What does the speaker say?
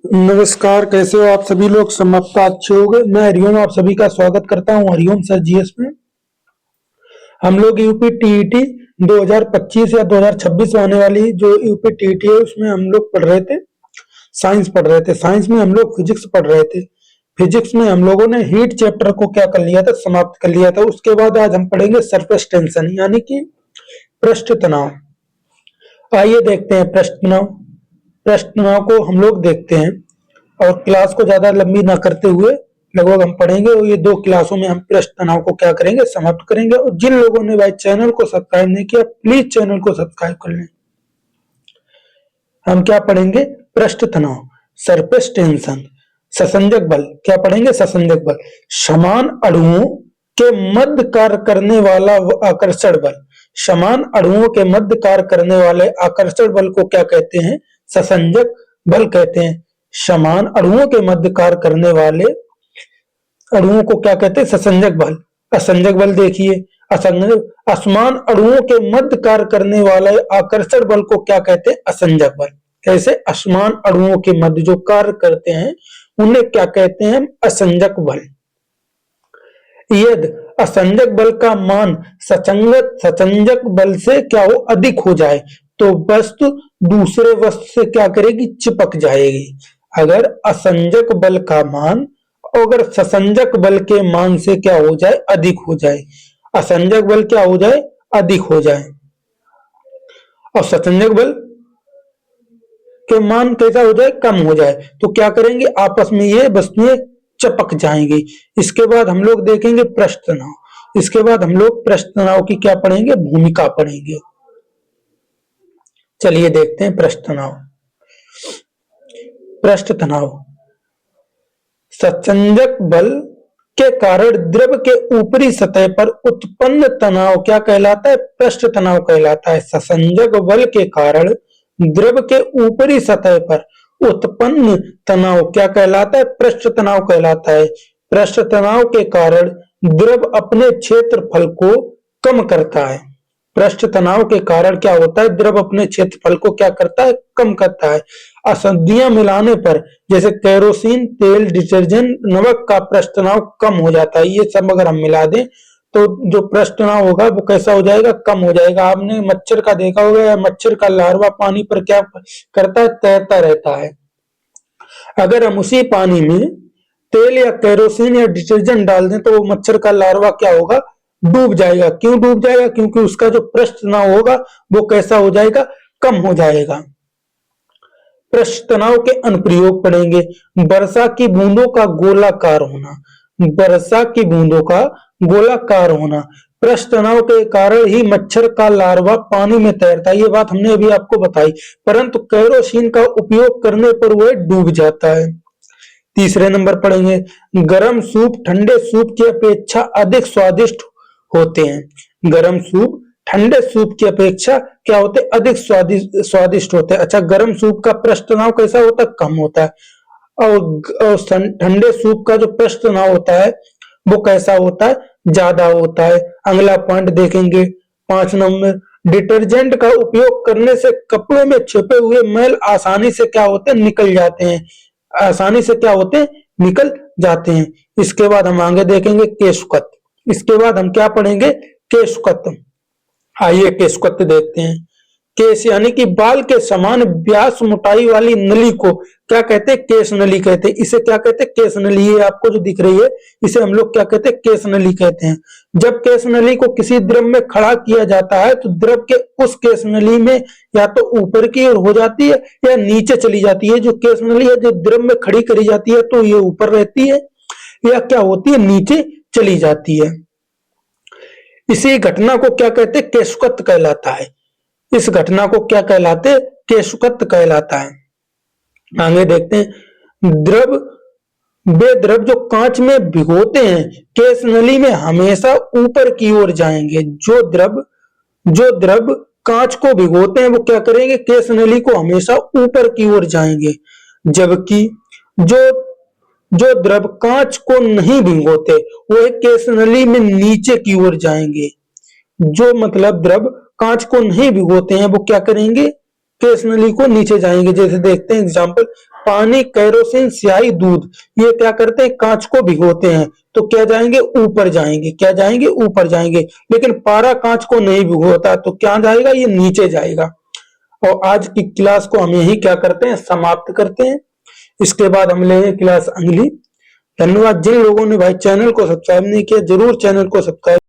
नमस्कार, कैसे हो आप सभी लोग। समाप्त अच्छे हो गए। मैं हरिओम आप सभी का स्वागत करता हूं हरिओम सर जीएस में। हम लोग यूपी टीईटी 2025 या 2026 में आने वाली जो यूपी टीईटी है उसमें हम लोग पढ़ रहे थे, साइंस पढ़ रहे थे। साइंस में हम लोग फिजिक्स पढ़ रहे थे। फिजिक्स में हम लोगों ने हीट चैप्टर को क्या कर लिया था, समाप्त कर लिया था। उसके बाद आज हम पढ़ेंगे सरफेस टेंशन यानी कि पृष्ठ तनाव। आइए देखते हैं पृष्ठ तनाव। पृष्ठ तनाव को हम लोग देखते हैं और क्लास को ज्यादा लंबी ना करते हुए लगभग हम पढ़ेंगे और ये 2 क्लासों में हम पृष्ठ तनाव को क्या करेंगे, समाप्त करेंगे। और जिन लोगों ने भाई चैनल को सब्सक्राइब नहीं किया, प्लीज चैनल को सब्सक्राइब कर लें। हम क्या पढ़ेंगे, पृष्ठ तनाव, सरफेस टेंशन। ससंजक बल क्या पढ़ेंगे, ससंजक बल समान अणुओं के मध्य कार्य करने वाला आकर्षण बल। समान अणुओं के मध्य कार्य करने वाले आकर्षण बल को क्या कहते हैं, ससंजक बल कहते हैं। समान अणुओं के मध्य कार्य करने वाले अणुओं को क्या कहते हैं, ससंजक बल। असंजक बल देखिए, असमान अणुओं के मध्य कार्य करने वाले आकर्षण बल को क्या कहते हैं, असंजक बल। कैसे, असमान अणुओं के मध्य जो कार्य करते हैं उन्हें क्या कहते हैं, असंजक बल। यदि असंजक बल का मान सचंजक बल से क्या हो, अधिक हो जाए तो वस्तु दूसरे वस्तु से क्या करेगी, चिपक जाएगी। अगर असंजक बल का मान अगर ससंजक बल के मान से क्या हो जाए, अधिक हो जाए। असंजक बल क्या हो जाए, अधिक हो जाए, और ससंजक बल के मान कैसा हो जाए, कम हो जाए, तो क्या करेंगे, आपस में ये वस्तुएं चिपक जाएंगी। इसके बाद हम लोग देखेंगे पृष्ठ तनाव। इसके बाद हम लोग पृष्ठ तनाव की क्या पढ़ेंगे, भूमिका पढ़ेंगे। चलिए देखते हैं पृष्ठ तनाव। पृष्ठ तनाव, सचंजक बल के कारण द्रव के ऊपरी सतह पर उत्पन्न तनाव क्या कहलाता है, पृष्ठ तनाव कहलाता है। ससंजक बल के कारण द्रव के ऊपरी सतह पर उत्पन्न तनाव क्या कहलाता है, पृष्ठ तनाव कहलाता है। पृष्ठ तनाव के कारण द्रव अपने क्षेत्रफल को कम करता है। पृष्ठ तनाव के कारण क्या होता है, द्रव अपने क्षेत्रफल को क्या करता है, कम करता है। अशुद्धियां मिलाने पर जैसे केरोसिन तेल, डिटर्जेंट, नमक का पृष्ठ तनाव कम हो जाता है। ये सब अगर हम मिला दें तो जो पृष्ठ तनाव होगा वो कैसा हो जाएगा, कम हो जाएगा। आपने मच्छर का देखा होगा, मच्छर का लार्वा पानी पर क्या करता है, तैरता रहता है। अगर हम उसी पानी में तेल या केरोसिन या डिटर्जेंट डाल दें तो वो मच्छर का लार्वा क्या होगा, डूब जाएगा। क्यों डूब जाएगा, क्योंकि उसका जो पृष्ठ तनाव होगा वो कैसा हो जाएगा, कम हो जाएगा। पृष्ठ तनाव के अनुप्रयोग पढ़ेंगे। वर्षा की बूंदों का गोलाकार होना, वर्षा की बूंदों का गोलाकार होना। पृष्ठ तनाव के कारण ही मच्छर का लार्वा पानी में तैरता है, ये बात हमने अभी आपको बताई। परंतु केरोसिन का उपयोग करने पर वह डूब जाता है। तीसरे नंबर पढ़ेंगे, गर्म सूप ठंडे सूप की अपेक्षा अधिक स्वादिष्ट होते हैं। गर्म सूप ठंडे सूप की अपेक्षा क्या होते हैं, अधिक स्वादिष्ट होते हैं। अच्छा, गर्म सूप का पृष्ठ तनाव कैसा होता है, कम होता है। और ठंडे सूप का जो पृष्ठ तनाव होता है वो कैसा होता है, ज्यादा होता है। अगला पॉइंट देखेंगे 5 नंबर, डिटर्जेंट का उपयोग करने से कपड़ों में छिपे हुए मैल आसानी से क्या होते हैं, निकल जाते हैं। आसानी से क्या होते हैं, निकल जाते हैं। इसके बाद हम आगे देखेंगे केशकत। इसके बाद हम क्या पढ़ेंगे, केशकत। आइए केशकत देखते हैं। केश यानी कि बाल के समान व्यास मोटाई वाली नली को क्या कहते हैं, केश नली कहते हैं। इसे क्या कहते हैं, केश नली। ये आपको जो दिख रही है इसे हम लोग क्या कहते हैं, केश नली कहते हैं। जब केश नली को किसी द्रव में खड़ा किया जाता है तो द्रव के उस केश नली में या तो ऊपर की ओर हो जाती है या नीचे चली जाती है। जो केश नली है जो द्रव में खड़ी करी जाती है तो ये ऊपर रहती है या क्या होती है, नीचे चली जाती है। इसी घटना को क्या कहते हैं, केशकत कहलाता है। इस घटना को क्या कहलाते हैं, केशकत कहलाता है। आगे देखते हैं, वे द्रव जो कांच में भिगोते हैं केश नली में हमेशा ऊपर की ओर जाएंगे। जो द्रव कांच को भिगोते हैं वो क्या करेंगे, केश नली को हमेशा ऊपर की ओर जाएंगे। जबकि जो द्रव कांच को नहीं भिगोते वो केश नली में नीचे की ओर जाएंगे। जो मतलब द्रव कांच को नहीं भिगोते हैं वो क्या करेंगे, केस नली को नीचे जाएंगे। जैसे देखते हैं एग्जाम्पल, पानी, केरोसिन, स्याही, दूध, ये क्या करते हैं, कांच को भिगोते हैं, तो क्या जाएंगे, ऊपर जाएंगे, क्या जाएंगे, ऊपर जाएंगे। लेकिन पारा कांच को नहीं भिगोता, तो क्या जाएगा, ये नीचे जाएगा। और आज की क्लास को हम यही क्या करते हैं, समाप्त करते हैं। इसके बाद हम लेंगे क्लास अगली। धन्यवाद। जिन लोगों ने भाई चैनल को सब्सक्राइब नहीं किया, जरूर चैनल को सब्सक्राइब